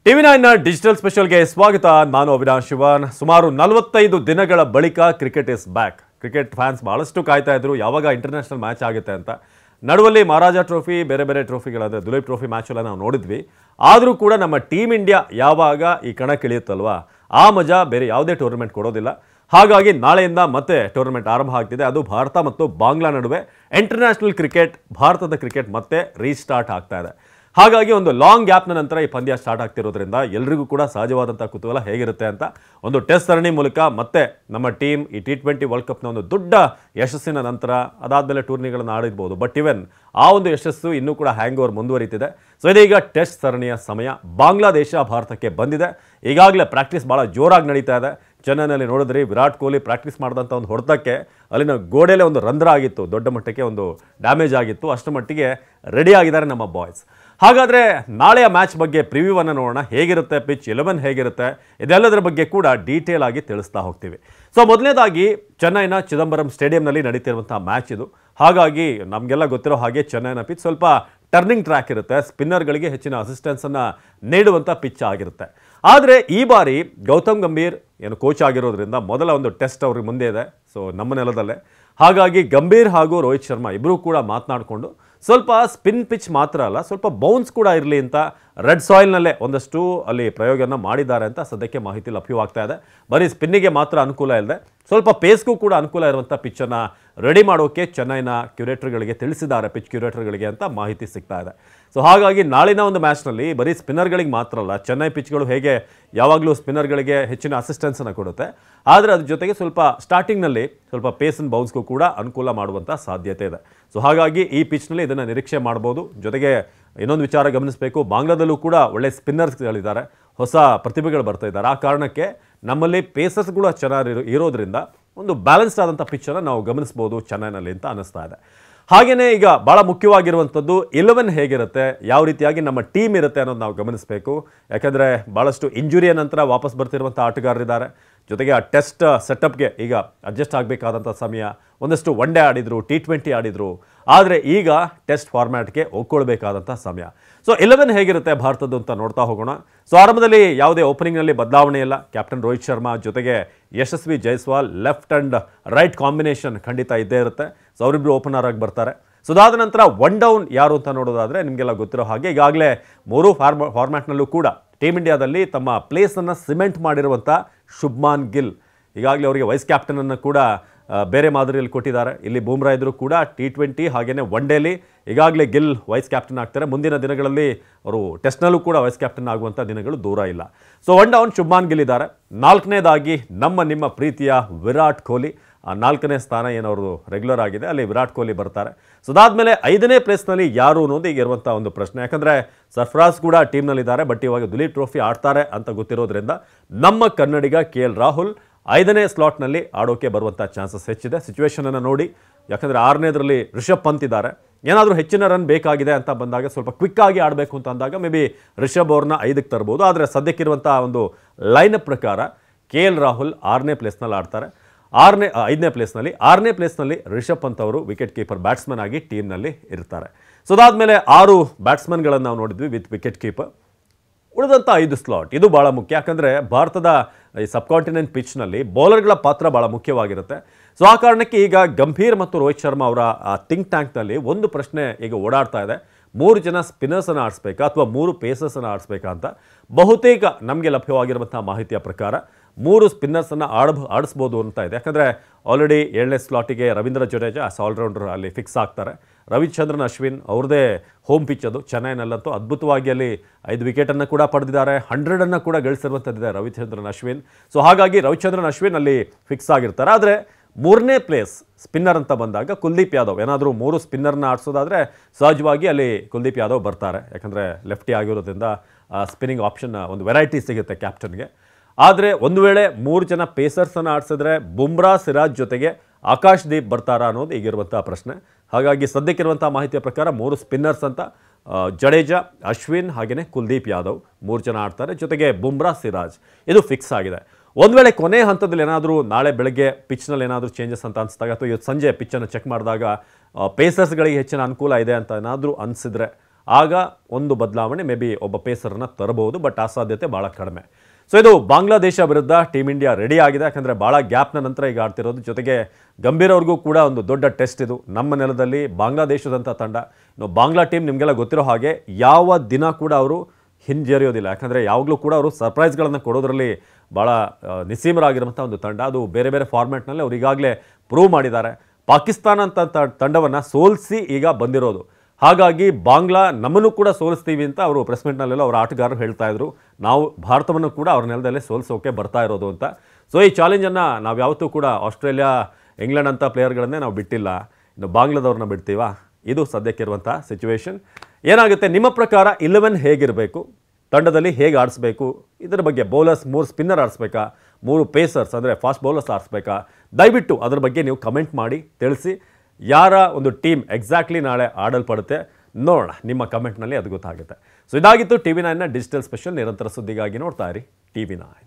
ಟಿವಿ9 digital ಸ್ಪೆಷಲ್ಗೆ ಸ್ವಾಗತ. ನಾನು ಅವಿನಾಶ್ ಶಿವನ್. ಸುಮಾರು 45 ದಿನಗಳ ಬಳಿಕ cricket is back. Cricket fans ಬಹಳಷ್ಟು ಕಾಯ್ತಾ ಇದ್ರು ಯಾವಾಗ ಇಂಟರ್ನ್ಯಾಷನಲ್ ಮ್ಯಾಚ್ ಆಗುತ್ತೆ ಅಂತ. ನಡುವಲ್ಲಿ ಮಹಾರಾಜ ಟ್ರೋಫಿ, ಬೇರೆ ಬೇರೆ ಟ್ರೋಫಿಗಳಾದ ದುಲೀಪ್ ಟ್ರೋಫಿ ಮ್ಯಾಚ್ ಎಲ್ಲ ನಾವು ನೋಡಿದ್ವಿ. ಆದರೂ ಕೂಡ ನಮ್ಮ ಟೀಮ್ ಇಂಡಿಯಾ ಯಾವಾಗ ಈ ಕಣಕ್ಕಿಳಿಯುತ್ತಲ್ವಾ ಆ ಮಜಾ ಬೇರೆ ಯಾವುದೇ ಟೂರ್ನಮೆಂಟ್ ಕೊಡೋದಿಲ್ಲ. ಹಾಗಾಗಿ ನಾಳೆಯಿಂದ ಮತ್ತೆ ಟೂರ್ನಮೆಂಟ್ ಆರಂಭ ಆಗ್ತಿದೆ. ಅದು ಭಾರತ ಮತ್ತು ಬಾಂಗ್ಲಾ ನಡುವೆ ಇಂಟರ್ನ್ಯಾಷನಲ್ ಕ್ರಿಕೆಟ್, ಭಾರತದ ಕ್ರಿಕೆಟ್ ಮತ್ತೆ ರೀಸ್ಟಾರ್ಟ್ ಆಗ್ತಾ ಇದೆ. ಹಾಗಾಗಿ ಒಂದು ಲಾಂಗ್ ಗ್ಯಾಪ್ನ ನಂತರ ಈ ಪಂದ್ಯ ಸ್ಟಾರ್ಟ್ ಆಗ್ತಿರೋದ್ರಿಂದ ಎಲ್ರಿಗೂ ಕೂಡ ಸಹಜವಾದಂಥ ಕುತೂಹಲ ಹೇಗಿರುತ್ತೆ ಅಂತ. ಒಂದು ಟೆಸ್ಟ್ ಸರಣಿ ಮೂಲಕ ಮತ್ತೆ ನಮ್ಮ ಟೀಮ್ ಈ T20 ವರ್ಲ್ಡ್ ಕಪ್ನ ಒಂದು ದೊಡ್ಡ ಯಶಸ್ಸಿನ ನಂತರ ಅದಾದಮೇಲೆ ಟೂರ್ನಿಗಳನ್ನು ಆಡಿರ್ಬೋದು. ಬಟ್ ಇವನ್ ಆ ಒಂದು ಯಶಸ್ಸು ಇನ್ನೂ ಕೂಡ ಹ್ಯಾಂಗ್ ಓವರ್ ಮುಂದುವರಿತಿದೆ. ಸೊ ಇದೀಗ ಟೆಸ್ಟ್ ಸರಣಿಯ ಸಮಯ. ಬಾಂಗ್ಲಾದೇಶ ಭಾರತಕ್ಕೆ ಬಂದಿದೆ. ಈಗಾಗಲೇ ಪ್ರಾಕ್ಟೀಸ್ ಭಾಳ ಜೋರಾಗಿ ನಡೀತಾ ಇದೆ. ಚೆನ್ನೈನಲ್ಲಿ ನೋಡಿದ್ರಿ, ವಿರಾಟ್ ಕೊಹ್ಲಿ ಪ್ರಾಕ್ಟೀಸ್ ಮಾಡಿದಂಥ ಒಂದು ಹೊಡೆತಕ್ಕೆ ಅಲ್ಲಿನ ಗೋಡೆಯಲ್ಲೇ ಒಂದು ರಂಧ್ರ ಆಗಿತ್ತು, ದೊಡ್ಡ ಮಟ್ಟಕ್ಕೆ ಒಂದು ಡ್ಯಾಮೇಜ್ ಆಗಿತ್ತು. ಅಷ್ಟು ಮಟ್ಟಿಗೆ ರೆಡಿ ಆಗಿದ್ದಾರೆ ನಮ್ಮ ಬಾಯ್ಸ್. ಹಾಗಾದರೆ ನಾಳೆಯ ಮ್ಯಾಚ್ ಬಗ್ಗೆ ಪ್ರಿವ್ಯೂವನ್ನು ನೋಡೋಣ. ಹೇಗಿರುತ್ತೆ ಪಿಚ್ 11 ಹೇಗಿರುತ್ತೆ, ಇದೆಲ್ಲದರ ಬಗ್ಗೆ ಕೂಡ ಡೀಟೇಲ್ ಆಗಿ ತಿಳಿಸ್ತಾ ಹೋಗ್ತೀವಿ. ಸೊ ಮೊದಲನೇದಾಗಿ ಚೆನ್ನೈನ ಚಿದಂಬರಂ ಸ್ಟೇಡಿಯಂನಲ್ಲಿ ನಡೀತಿರುವಂಥ ಮ್ಯಾಚ್ ಇದು. ಹಾಗಾಗಿ ನಮಗೆಲ್ಲ ಗೊತ್ತಿರೋ ಹಾಗೆ ಚೆನ್ನೈನ ಪಿಚ್ ಸ್ವಲ್ಪ ಟರ್ನಿಂಗ್ ಟ್ರ್ಯಾಕ್ ಇರುತ್ತೆ. ಸ್ಪಿನ್ನರ್ಗಳಿಗೆ ಹೆಚ್ಚಿನ ಅಸಿಸ್ಟೆನ್ಸನ್ನು ನೀಡುವಂಥ ಪಿಚ್ ಆಗಿರುತ್ತೆ. ಆದರೆ ಈ ಬಾರಿ ಗೌತಮ್ ಗಂಭೀರ್ ಏನು ಕೋಚ್ ಆಗಿರೋದ್ರಿಂದ ಮೊದಲ ಒಂದು ಟೆಸ್ಟ್ ಅವ್ರಿಗೆ ಮುಂದೆ ಇದೆ, ಸೊ ನಮ್ಮ ನೆಲದಲ್ಲೇ. ಹಾಗಾಗಿ ಗಂಭೀರ್ ಹಾಗೂ ರೋಹಿತ್ ಶರ್ಮಾ ಇಬ್ಬರೂ ಕೂಡ ಮಾತನಾಡಿಕೊಂಡು ಸ್ವಲ್ಪ ಸ್ಪಿನ್ ಪಿಚ್ ಮಾತ್ರ ಅಲ್ಲ, ಸ್ವಲ್ಪ ಬೌನ್ಸ್ ಕೂಡ ಇರಲಿ ಅಂತ ರೆಡ್ ಸಾಯಿಲ್ನಲ್ಲೇ ಒಂದಷ್ಟು ಅಲ್ಲಿ ಪ್ರಯೋಗನ ಮಾಡಿದ್ದಾರೆ ಅಂತ ಸದ್ಯಕ್ಕೆ ಮಾಹಿತಿ ಲಭ್ಯವಾಗ್ತಾ ಇದೆ. ಬರೀ ಸ್ಪಿನ್ನಿಗೆ ಮಾತ್ರ ಅನುಕೂಲ ಇಲ್ಲದೆ ಸ್ವಲ್ಪ ಪೇಸ್ಗೂ ಕೂಡ ಅನುಕೂಲ ಇರುವಂಥ ಪಿಚ್ಚನ್ನು ರೆಡಿ ಮಾಡೋಕ್ಕೆ ಚೆನ್ನೈನ ಕ್ಯೂರೇಟರ್ಗಳಿಗೆ ತಿಳಿಸಿದ್ದಾರೆ, ಪಿಚ್ ಕ್ಯೂರೇಟರ್ಗಳಿಗೆ ಅಂತ ಮಾಹಿತಿ ಸಿಗ್ತಾ ಇದೆ. ಸೊ ಹಾಗಾಗಿ ನಾಳಿನ ಒಂದು ಮ್ಯಾಚ್ನಲ್ಲಿ ಬರೀ ಸ್ಪಿನ್ನರ್ಗಳಿಗೆ ಮಾತ್ರ ಅಲ್ಲ, ಚೆನ್ನೈ ಪಿಚ್ಗಳು ಹೇಗೆ ಯಾವಾಗಲೂ ಸ್ಪಿನ್ನರ್ಗಳಿಗೆ ಹೆಚ್ಚಿನ ಅಸಿಸ್ಟೆನ್ಸನ್ನು ಕೊಡುತ್ತೆ, ಆದರೆ ಅದ್ರ ಜೊತೆಗೆ ಸ್ವಲ್ಪ ಸ್ಟಾರ್ಟಿಂಗ್ನಲ್ಲಿ ಸ್ವಲ್ಪ ಪೇಸ್ ಅಂಡ್ ಬೌನ್ಸ್ಗೂ ಕೂಡ ಅನುಕೂಲ ಮಾಡುವಂಥ ಸಾಧ್ಯತೆ ಇದೆ. ಸೊ ಹಾಗಾಗಿ ಈ ಪಿಚ್ನಲ್ಲಿ ಇದನ್ನು ನಿರೀಕ್ಷೆ ಮಾಡ್ಬೋದು. ಜೊತೆಗೆ ಇನ್ನೊಂದು ವಿಚಾರ ಗಮನಿಸಬೇಕು, ಬಾಂಗ್ಲಾದಲ್ಲೂ ಕೂಡ ಒಳ್ಳೆ ಸ್ಪಿನ್ನರ್ಸ್ಗಳಿದ್ದಾರೆ, ಹೊಸ ಪ್ರತಿಭೆಗಳು ಬರ್ತಾ ಇದ್ದಾರೆ. ಆ ಕಾರಣಕ್ಕೆ ನಮ್ಮಲ್ಲಿ ಪೇಸರ್ಸ್ಗಳು ಚೆನ್ನಾಗಿ ಇರೋದ್ರಿಂದ ಒಂದು ಬ್ಯಾಲೆನ್ಸ್ಡ್ ಆದಂಥ ಪಿಚ್ಚನ್ನು ನಾವು ಗಮನಿಸ್ಬೋದು ಚೆನ್ನೈನಲ್ಲಿ ಅಂತ ಅನ್ನಿಸ್ತಾ ಇದೆ. ಹಾಗೆಯೇ ಈಗ ಭಾಳ ಮುಖ್ಯವಾಗಿರುವಂಥದ್ದು 11 ಹೇಗಿರುತ್ತೆ, ಯಾವ ರೀತಿಯಾಗಿ ನಮ್ಮ ಟೀಮ್ ಇರುತ್ತೆ ಅನ್ನೋದು ನಾವು ಗಮನಿಸಬೇಕು. ಯಾಕೆಂದರೆ ಭಾಳಷ್ಟು ಇಂಜುರಿಯ ನಂತರ ವಾಪಸ್ ಬರ್ತಿರುವಂಥ ಆಟಗಾರರಿದ್ದಾರೆ. ಜೊತೆಗೆ ಆ ಟೆಸ್ಟ್ ಸೆಟಪ್ಗೆ ಈಗ ಅಡ್ಜಸ್ಟ್ ಆಗಬೇಕಾದಂಥ ಸಮಯ. ಒಂದಷ್ಟು ಒನ್ ಡೇ ಆಡಿದರು, T20 ಆಡಿದರು, ಆದರೆ ಈಗ ಟೆಸ್ಟ್ ಫಾರ್ಮ್ಯಾಟ್ಗೆ ಒಗ್ಕೊಳ್ಬೇಕಾದಂಥ ಸಮಯ. ಸೊ 11 ಹೇಗಿರುತ್ತೆ ಭಾರತದ್ದು ಅಂತ ನೋಡ್ತಾ ಹೋಗೋಣ. ಸೊ ಆರಂಭದಲ್ಲಿ ಯಾವುದೇ ಓಪನಿಂಗ್ನಲ್ಲಿ ಬದಲಾವಣೆ ಇಲ್ಲ. ಕ್ಯಾಪ್ಟನ್ ರೋಹಿತ್ ಶರ್ಮಾ ಜೊತೆಗೆ Yashasvi Jaiswal left and right combination ಖಂಡಿತ ಇದ್ದೇ ಇರುತ್ತೆ. ಸೊ ಅವರಿಬ್ಬರು ಓಪನರ್ ಆಗಿ ಬರ್ತಾರೆ. ಸೊ ಅದಾದ ನಂತರ ಒನ್ ಡೌನ್ ಯಾರು ಅಂತ ನೋಡೋದಾದರೆ ನಿಮಗೆಲ್ಲ ಗೊತ್ತಿರೋ ಹಾಗೆ ಈಗಾಗಲೇ 3 ಫಾರ್ಮ್ಯಾಟ್ನಲ್ಲೂ ಕೂಡ ಟೀಮ್ ಇಂಡಿಯಾದಲ್ಲಿ ತಮ್ಮ ಪ್ಲೇಸನ್ನು ಸಿಮೆಂಟ್ ಮಾಡಿರುವಂಥ ಶುಭ್ಮಾನ್ ಗಿಲ್ ಈಗಾಗಲೇ ಅವರಿಗೆ ವೈಸ್ ಕ್ಯಾಪ್ಟನನ್ನು ಕೂಡ ಬೇರೆ ಮಾದರಿಯಲ್ಲಿ ಕೊಟ್ಟಿದ್ದಾರೆ. ಇಲ್ಲಿ ಬೂಮ್ರಾ ಇದ್ದರೂ ಕೂಡ T20 ಹಾಗೆಯೇ ಒನ್ ಡೇಲಿ ಈಗಾಗಲೇ ಗಿಲ್ ವೈಸ್ ಕ್ಯಾಪ್ಟನ್ ಆಗ್ತಾರೆ. ಮುಂದಿನ ದಿನಗಳಲ್ಲಿ ಅವರು ಟೆಸ್ಟ್ನಲ್ಲೂ ಕೂಡ ವೈಸ್ ಕ್ಯಾಪ್ಟನ್ ಆಗುವಂಥ ದಿನಗಳು ದೂರ ಇಲ್ಲ. So one down Shubman Gill ಇದ್ದಾರೆ. 4ನೇದಾಗಿ ನಿಮ್ಮ ಪ್ರೀತಿಯ ವಿರಾಟ್ ಕೊಹ್ಲಿ. 4ನೇ ಸ್ಥಾನ ಏನವ್ರದ್ದು ರೆಗ್ಯುಲರ್ ಆಗಿದೆ, ಅಲ್ಲಿ ವಿರಾಟ್ ಕೊಹ್ಲಿ ಬರ್ತಾರೆ. ಸೊ ಅದಾದಮೇಲೆ 5ನೇ ಪ್ಲೇಸ್ನಲ್ಲಿ ಯಾರು ಅನ್ನೋದು ಈಗ ಇರುವಂಥ ಒಂದು ಪ್ರಶ್ನೆ. ಯಾಕಂದರೆ ಸರ್ಫರಾಜ್ ಕೂಡ ಟೀಮ್ನಲ್ಲಿದ್ದಾರೆ, ಬಟ್ ಇವಾಗ ದುಲೀಪ್ ಟ್ರೋಫಿ ಆಡ್ತಾರೆ ಅಂತ ಗೊತ್ತಿರೋದ್ರಿಂದ ನಮ್ಮ ಕನ್ನಡಿಗ KL ರಾಹುಲ್ 5ನೇ ಸ್ಲಾಟ್ನಲ್ಲಿ ಆಡೋಕೆ ಬರುವಂಥ ಚಾನ್ಸಸ್ ಹೆಚ್ಚಿದೆ. ಸಿಚುವೇಷನನ್ನು ನೋಡಿ, ಯಾಕಂದರೆ 6ನೇದರಲ್ಲಿ ರಿಷಬ್ ಪಂತ್ ಇದ್ದಾರೆ. ಏನಾದರೂ ಹೆಚ್ಚಿನ ರನ್ ಬೇಕಾಗಿದೆ ಅಂತ ಬಂದಾಗ, ಸ್ವಲ್ಪ ಕ್ವಿಕ್ಕಾಗಿ ಆಡಬೇಕು ಅಂತ ಅಂದಾಗ ಮೇ ಬಿ ರಿಷಬ್ ಅವ್ರನ್ನ 5ಕ್ಕೆ ತರ್ಬೋದು. ಆದರೆ ಸದ್ಯಕ್ಕಿರುವಂಥ ಒಂದು ಲೈನಪ್ ಪ್ರಕಾರ KL ರಾಹುಲ್ 6ನೇ ಪ್ಲೇಸ್ನಲ್ಲಿ ಆಡ್ತಾರೆ. 5ನೇ ಪ್ಲೇಸ್ನಲ್ಲಿ 6ನೇ ಪ್ಲೇಸ್ನಲ್ಲಿ ರಿಷಬ್ ಪಂತ್ ಅವರು ವಿಕೆಟ್ ಕೀಪರ್ ಬ್ಯಾಟ್ಸ್ಮನ್ ಆಗಿ ಟೀಮ್ನಲ್ಲಿ ಇರ್ತಾರೆ. ಸೊ ಅದಾದಮೇಲೆ 6 ಬ್ಯಾಟ್ಸ್ಮನ್ಗಳನ್ನು ನಾವು ನೋಡಿದ್ವಿ ವಿತ್ ವಿಕೆಟ್ ಕೀಪರ್. ಉಳಿದಂಥ 5 ಸ್ಲಾಟ್ ಇದು ಭಾಳ ಮುಖ್ಯ. ಯಾಕಂದರೆ ಭಾರತದ ಈ ಸಬ್ಕಾಂಟಿನೆಂಟ್ ಪಿಚ್ನಲ್ಲಿ ಬೌಲರ್ಗಳ ಪಾತ್ರ ಭಾಳ ಮುಖ್ಯವಾಗಿರುತ್ತೆ. ಸೊ ಆ ಕಾರಣಕ್ಕೆ ಈಗ ಗಂಭೀರ್ ಮತ್ತು ರೋಹಿತ್ ಶರ್ಮಾ ಅವರ ಥಿಂಕ್ ಟ್ಯಾಂಕ್ನಲ್ಲಿ ಒಂದು ಪ್ರಶ್ನೆ ಈಗ ಓಡಾಡ್ತಾ ಇದೆ. 3 ಜನ ಸ್ಪಿನ್ನರ್ಸನ್ನು ಆಡಿಸ್ಬೇಕಾ ಅಥವಾ 3 ಪೇಸರ್ಸನ್ನು ಆಡಿಸ್ಬೇಕಾ ಅಂತ. ಬಹುತೇಕ ನಮಗೆ ಲಭ್ಯವಾಗಿರುವಂಥ ಮಾಹಿತಿಯ ಪ್ರಕಾರ 3 ಸ್ಪಿನ್ನರ್ಸನ್ನು ಆಡಿಸ್ಬೋದು ಅಂತ ಇದೆ. ಯಾಕಂದರೆ ಆಲ್ರೆಡಿ 7ನೇ ಸ್ಲಾಟಿಗೆ ರವೀಂದ್ರ ಜಡೇಜಾ ಆಲ್ರೌಂಡರ್ ಅಲ್ಲಿ ಫಿಕ್ಸ್ ಆಗ್ತಾರೆ. ರವಿಚಂದ್ರನ್ ಅಶ್ವಿನ್ ಅವ್ರದ್ದೇ ಹೋಮ್ ಪಿಚ್ ಅದು. ಚೆನ್ನೈನಲ್ಲಂತೂ ಅದ್ಭುತವಾಗಿ ಅಲ್ಲಿ 5 ವಿಕೆಟನ್ನು ಕೂಡ ಪಡೆದಿದ್ದಾರೆ, 100 ಕೂಡ ಗಳಿಸಿರುವಂಥದ್ದಿದೆ ರವಿಚಂದ್ರನ್ ಅಶ್ವಿನ್. ಸೊ ಹಾಗಾಗಿ ರವಿಚಂದ್ರನ್ ಅಶ್ವಿನ್ ಅಲ್ಲಿ ಫಿಕ್ಸ್ ಆಗಿರ್ತಾರೆ. ಆದರೆ 3ನೇ ಪ್ಲೇಸ್ ಸ್ಪಿನ್ನರ್ ಅಂತ ಬಂದಾಗ ಕುಲ್ದೀಪ್ ಯಾದವ್, ಏನಾದರೂ 3 ಸ್ಪಿನ್ನರ್ನ ಆಡಿಸೋದಾದರೆ ಸಹಜವಾಗಿ ಅಲ್ಲಿ ಕುಲ್ದೀಪ್ ಯಾದವ್ ಬರ್ತಾರೆ. ಯಾಕಂದರೆ ಲೆಫ್ಟಿ ಆಗಿರೋದ್ರಿಂದ ಸ್ಪಿನ್ನಿಂಗ್ ಆಪ್ಷನ್ ಒಂದು ವೆರೈಟಿ ಸಿಗುತ್ತೆ ಕ್ಯಾಪ್ಟನ್ಗೆ. ಆದರೆ ಒಂದು ವೇಳೆ 3 ಜನ ಪೇಸರ್ಸನ್ನು ಆಡಿಸಿದ್ರೆ ಬುಮ್ರಾ, ಸಿರಾಜ್ ಜೊತೆಗೆ ಆಕಾಶ್ ದೀಪ್ ಬರ್ತಾರಾ ಅನ್ನೋದು ಈಗಿರುವಂಥ ಪ್ರಶ್ನೆ. ಹಾಗಾಗಿ ಸದ್ಯಕ್ಕಿರುವಂಥ ಮಾಹಿತಿಯ ಪ್ರಕಾರ 3 ಸ್ಪಿನ್ನರ್ಸ್ ಅಂತ ಜಡೇಜಾ, ಅಶ್ವಿನ್ ಹಾಗೆಯೇ ಕುಲ್ದೀಪ್ ಯಾದವ್ 3 ಜನ ಆಡ್ತಾರೆ. ಜೊತೆಗೆ ಬುಮ್ರಾ, ಸಿರಾಜ್ ಇದು ಫಿಕ್ಸ್ ಆಗಿದೆ. ಒಂದು ವೇಳೆ ಕೊನೆ ಹಂತದಲ್ಲಿ ಏನಾದರೂ ನಾಳೆ ಬೆಳಗ್ಗೆ ಪಿಚ್ನಲ್ಲಿ ಏನಾದರೂ ಚೇಂಜಸ್ ಅಂತ ಅನಿಸಿದಾಗ ಅಥವಾ ಇವತ್ತು ಸಂಜೆ ಪಿಚ್ಚನ್ನು ಚೆಕ್ ಮಾಡಿದಾಗ ಪೇಸರ್ಸ್ಗಳಿಗೆ ಹೆಚ್ಚಿನ ಅನುಕೂಲ ಇದೆ ಅಂತ ಏನಾದರೂ ಅನಿಸಿದ್ರೆ ಆಗ ಒಂದು ಬದಲಾವಣೆ ಮೇ ಬಿ ಒಬ್ಬ ಪೇಸರನ್ನು ತರಬಹುದು, ಬಟ್ ಆ ಸಾಧ್ಯತೆ ಭಾಳ ಕಡಿಮೆ. ಸೊ ಇದು ಬಾಂಗ್ಲಾದೇಶ ವಿರುದ್ಧ ಟೀಮ್ ಇಂಡಿಯಾ ರೆಡಿ ಆಗಿದೆ, ಯಾಕಂದರೆ ಭಾಳ ಗ್ಯಾಪ್ನ ನಂತರ ಈಗ ಆಡ್ತಿರೋದು. ಜೊತೆಗೆ ಗಂಭೀರ್ ಅವ್ರಿಗೂ ಕೂಡ ಒಂದು ದೊಡ್ಡ ಟೆಸ್ಟ್ ಇದು. ನಮ್ಮ ನೆಲದಲ್ಲಿ ಬಾಂಗ್ಲಾದೇಶದಂಥ ತಂಡ, ಇನ್ನು ಬಾಂಗ್ಲಾ ಟೀಮ್ ನಿಮಗೆಲ್ಲ ಗೊತ್ತಿರೋ ಹಾಗೆ ಯಾವ ದಿನ ಕೂಡ ಅವರು ಹಿಂಜರಿಯೋದಿಲ್ಲ, ಯಾಕಂದರೆ ಯಾವಾಗಲೂ ಕೂಡ ಅವರು ಸರ್ಪ್ರೈಸ್ಗಳನ್ನು ಕೊಡೋದ್ರಲ್ಲಿ ಭಾಳ ನಿಸ್ಸೀಮರಾಗಿರುವಂಥ ಒಂದು ತಂಡ. ಅದು ಬೇರೆ ಬೇರೆ ಫಾರ್ಮ್ಯಾಟ್ನಲ್ಲಿ ಅವ್ರು ಈಗಾಗಲೇ ಪ್ರೂವ್ ಮಾಡಿದ್ದಾರೆ. ಪಾಕಿಸ್ತಾನ ಅಂತ ತಂಡವನ್ನು ಸೋಲಿಸಿ ಈಗ ಬಂದಿರೋದು. ಹಾಗಾಗಿ ಬಾಂಗ್ಲಾ ನಮ್ಮನ್ನು ಕೂಡ ಸೋಲಿಸ್ತೀವಿ ಅಂತ ಅವರು ಪ್ರೆಸ್ ಮೀಟ್ನಲ್ಲೆಲ್ಲ ಅವರ ಆಟಗಾರರು ಹೇಳ್ತಾ ಇದ್ರು. ನಾವು ಭಾರತವನ್ನು ಕೂಡ ಅವ್ರ ನೆಲದಲ್ಲೇ ಸೋಲಿಸೋಕೆ ಬರ್ತಾ ಇರೋದು ಅಂತ. ಸೊ ಈ ಚಾಲೆಂಜನ್ನು ನಾವು ಯಾವತ್ತೂ ಕೂಡ ಆಸ್ಟ್ರೇಲಿಯಾ, ಇಂಗ್ಲೆಂಡ್ ಅಂತ ಪ್ಲೇಯರ್ಗಳನ್ನೇ ನಾವು ಬಿಟ್ಟಿಲ್ಲ, ಇನ್ನು ಬಾಂಗ್ಲಾದವ್ರನ್ನ ಬಿಡ್ತೀವಾ? ಇದು ಸದ್ಯಕ್ಕಿರುವಂಥ ಸಿಚುವೇಶನ್. ಏನಾಗುತ್ತೆ ನಿಮ್ಮ ಪ್ರಕಾರ 11 ಹೇಗಿರಬೇಕು, ತಂಡದಲ್ಲಿ ಹೇಗೆ ಆಡಿಸ್ಬೇಕು, ಇದರ ಬಗ್ಗೆ ಬೌಲರ್ಸ್ 3 ಸ್ಪಿನ್ನರ್ ಆಡಿಸ್ಬೇಕಾ, 3 ಪೇಸರ್ಸ್ ಅಂದರೆ ಫಾಸ್ಟ್ ಬೌಲರ್ಸ್ ಆಡಿಸ್ಬೇಕಾ? ದಯವಿಟ್ಟು ಅದರ ಬಗ್ಗೆ ನೀವು ಕಮೆಂಟ್ ಮಾಡಿ ತಿಳಿಸಿ. ಯಾರ ಒಂದು ಟೀಮ್ ಎಕ್ಸಾಕ್ಟ್ಲಿ ನಾಳೆ ಆಡಲ್ಪಡುತ್ತೆ ನೋಡೋಣ, ನಿಮ್ಮ ಕಮೆಂಟ್ನಲ್ಲಿ ಅದು ಗೊತ್ತಾಗುತ್ತೆ. ಸೊ ಇದಾಗಿತ್ತು TV9ನ ಡಿಜಿಟಲ್ ಸ್ಪೆಷಲ್. ನಿರಂತರ ಸುದ್ದಿಗಾಗಿ ನೋಡ್ತಾ ಇರಿ TV9.